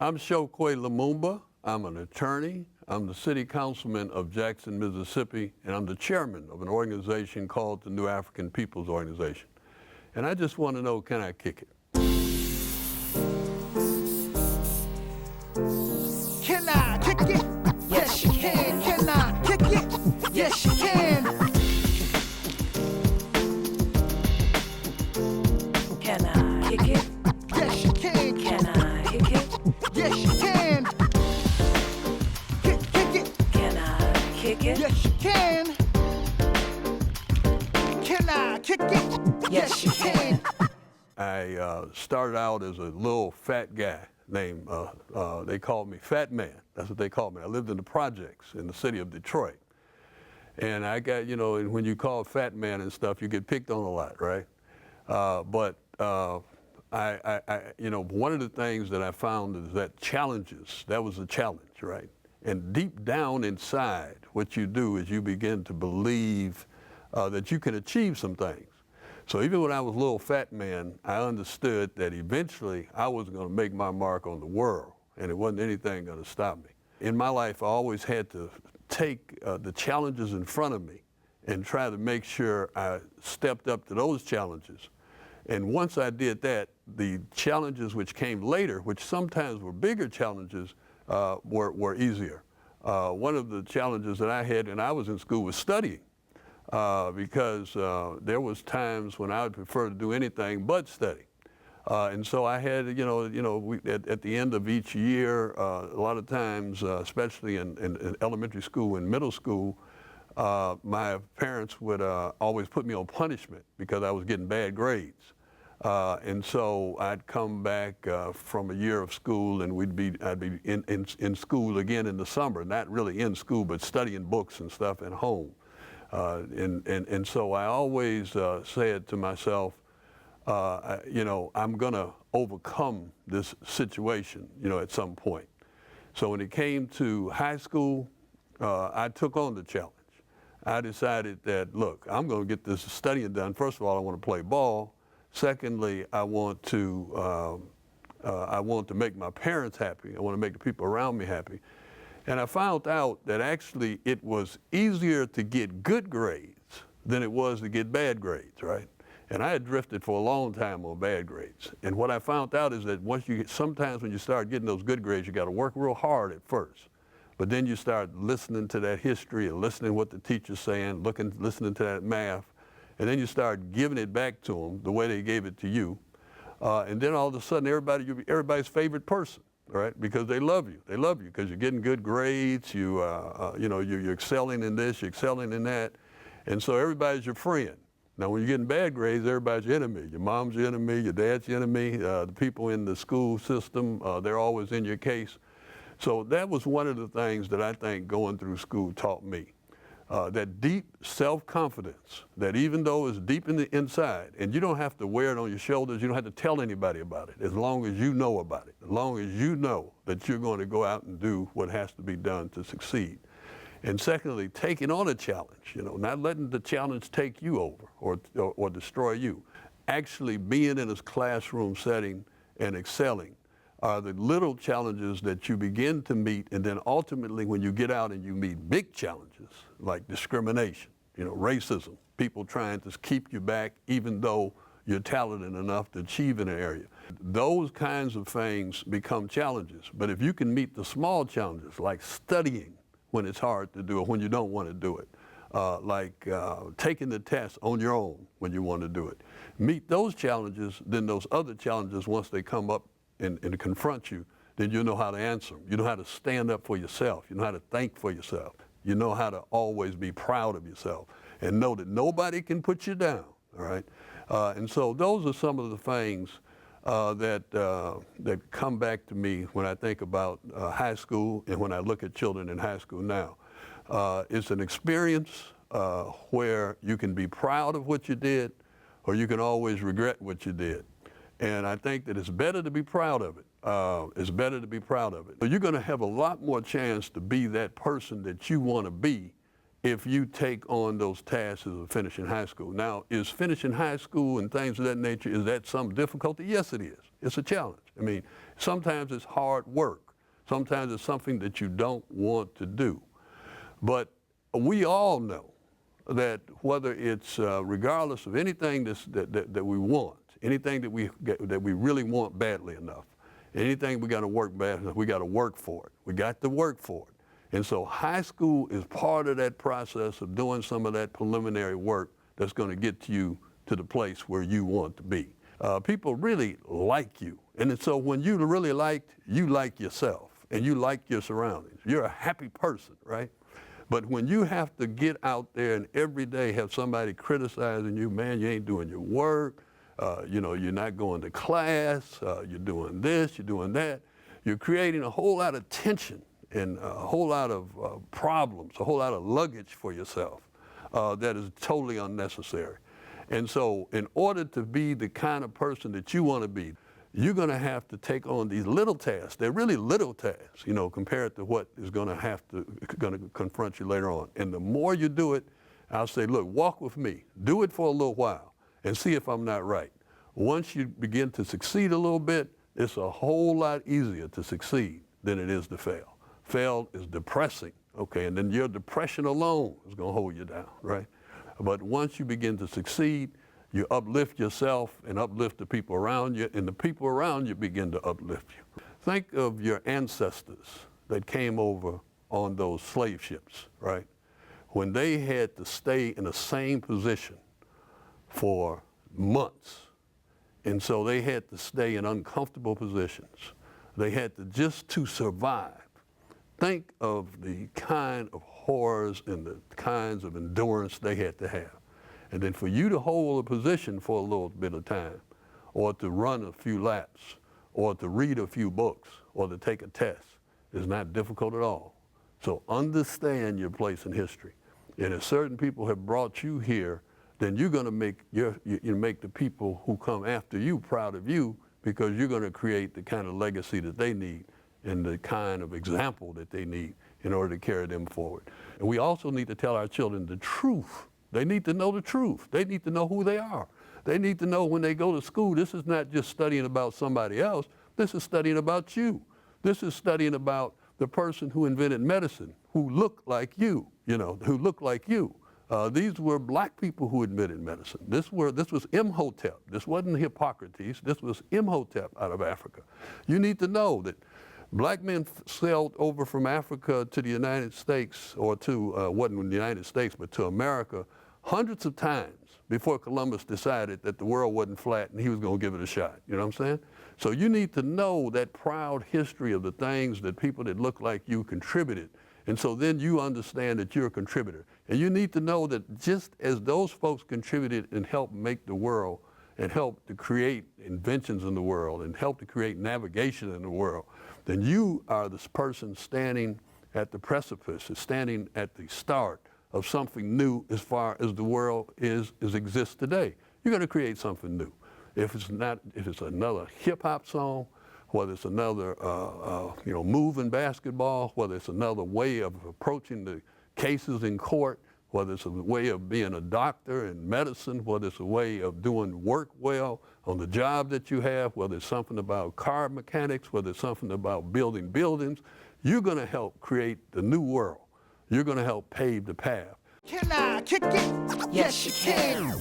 I'm Chokwe Lumumba. I'm an attorney. I'm the city councilman of Jackson, Mississippi, and I'm the chairman of an organization called the New African People's Organization. And I just want to know, can I kick it? Can I kick it? Yes, you can. Can I kick it? Yes, you can. Can I kick it? Yes, you can. Can I kick it? Yes, you can. Kick it. Can I kick it? Yes, you can. Can I kick it? Yes, you can. I started out as a little fat guy named, they called me Fat Man. That's what they called me. I lived in the projects in the city of Detroit. And I got, you know, when you call Fat Man and stuff, you get picked on a lot, right? You know, one of the things that I found is that challenges, that was a challenge, right? And deep down inside, what you do is you begin to believe that you can achieve some things. So even when I was a little fat man, I understood that eventually I was going to make my mark on the world, and it wasn't anything going to stop me. In my life, I always had to take the challenges in front of me and try to make sure I stepped up to those challenges. And once I did that, the challenges which came later, which sometimes were bigger challenges, were easier. One of the challenges that I had when I was in school was studying. Because there was times when I would prefer to do anything but study. And so I had, at the end of each year, a lot of times, especially in elementary school and middle school, my parents would always put me on punishment because I was getting bad grades. And so I'd come back from a year of school and I'd be in school again in the summer, not really in school, but studying books and stuff at home. And so I always said to myself, I'm going to overcome this situation, at some point. So when it came to high school, I took on the challenge. I decided that, look, I'm going to get this studying done. First of all, I want to play ball. Secondly, I want to make my parents happy. I want to make the people around me happy. And I found out that actually it was easier to get good grades than it was to get bad grades, right? And I had drifted for a long time on bad grades. And what I found out is that sometimes when you start getting those good grades, you got to work real hard at first. But then you start listening to that history and listening to what the teacher's saying, listening to that math, and then you start giving it back to them the way they gave it to you. And then all of a sudden, you'll be everybody's favorite person. Right? Because they love you. They love you because you're getting good grades. You're excelling in this. You're excelling in that, and so everybody's your friend. Now, when you're getting bad grades, everybody's your enemy. Your mom's your enemy. Your dad's your enemy. The people in the school system, they're always in your case. So that was one of the things that I think going through school taught me. That deep self-confidence, that even though it's deep in the inside, and you don't have to wear it on your shoulders, you don't have to tell anybody about it, as long as you know about it, as long as you know that you're going to go out and do what has to be done to succeed. And secondly, taking on a challenge, not letting the challenge take you over or destroy you. Actually being in a classroom setting and excelling are the little challenges that you begin to meet, and then ultimately when you get out and you meet big challenges like discrimination, racism, people trying to keep you back even though you're talented enough to achieve in an area. Those kinds of things become challenges. But if you can meet the small challenges like studying when it's hard to do it, when you don't want to do it, like taking the test on your own when you want to do it, meet those challenges, then those other challenges, once they come up and confront you, then you know how to answer them. You know how to stand up for yourself. You know how to think for yourself. You know how to always be proud of yourself and know that nobody can put you down, all right? And so those are some of the things that come back to me when I think about high school and when I look at children in high school now. It's an experience where you can be proud of what you did, or you can always regret what you did. And I think that it's better to be proud of it. It's better to be proud of it. So you're going to have a lot more chance to be that person that you want to be if you take on those tasks of finishing high school. Now, is finishing high school and things of that nature, is that some difficulty? Yes, it is. It's a challenge. I mean, sometimes it's hard work. Sometimes it's something that you don't want to do. But we all know that whether it's regardless of anything that we want, anything that we really want badly enough, anything we got to work bad enough, we got to work for it. We got to work for it. And so high school is part of that process of doing some of that preliminary work that's going to get you to the place where you want to be. People really like you. And so when you really liked, you like yourself and you like your surroundings. You're a happy person, right? But when you have to get out there and every day have somebody criticizing you, man, you ain't doing your work, you know, you're not going to class, you're doing this, you're doing that, you're creating a whole lot of tension and a whole lot of problems, a whole lot of luggage for yourself that is totally unnecessary. And so in order to be the kind of person that you want to be, you're going to have to take on these little tasks. They're really little tasks, you know, compared to what is going to confront you later on. And the more you do it, I'll say, look, walk with me. Do it for a little while and see if I'm not right. Once you begin to succeed a little bit, it's a whole lot easier to succeed than it is to fail. Fail is depressing, okay, and then your depression alone is going to hold you down, right? But once you begin to succeed, you uplift yourself and uplift the people around you, and the people around you begin to uplift you. Think of your ancestors that came over on those slave ships, right? When they had to stay in the same position for months, and so they had to stay in uncomfortable positions. They had to survive. Think of the kind of horrors and the kinds of endurance they had to have. And then for you to hold a position for a little bit of time, or to run a few laps, or to read a few books, or to take a test is not difficult at all. So understand your place in history. And if certain people have brought you here, then you're going to make make the people who come after you proud of you, because you're going to create the kind of legacy that they need and the kind of example that they need in order to carry them forward. And we also need to tell our children the truth. They need to know the truth. They need to know who they are. They need to know when they go to school, this is not just studying about somebody else, this is studying about you. This is studying about the person who invented medicine, who looked like you, who looked like you. These were black people who invented medicine. This was Imhotep. This wasn't Hippocrates. This was Imhotep out of Africa. You need to know that black men sailed over from Africa to the United States, or to, wasn't the United States, but to America hundreds of times before Columbus decided that the world wasn't flat and he was going to give it a shot. You know what I'm saying? So you need to know that proud history of the things that people that look like you contributed. And so then you understand that you're a contributor. And you need to know that just as those folks contributed and helped make the world and helped to create inventions in the world and helped to create navigation in the world, then you are this person standing at the precipice, standing at the start of something new as far as the world exists today. You're going to create something new. If it's another hip hop song, whether it's another move in basketball, whether it's another way of approaching the cases in court, whether it's a way of being a doctor in medicine, whether it's a way of doing work well on the job that you have, whether it's something about car mechanics, whether it's something about building buildings, you're going to help create the new world. You're going to help pave the path. Can I kick it? Yes, you can.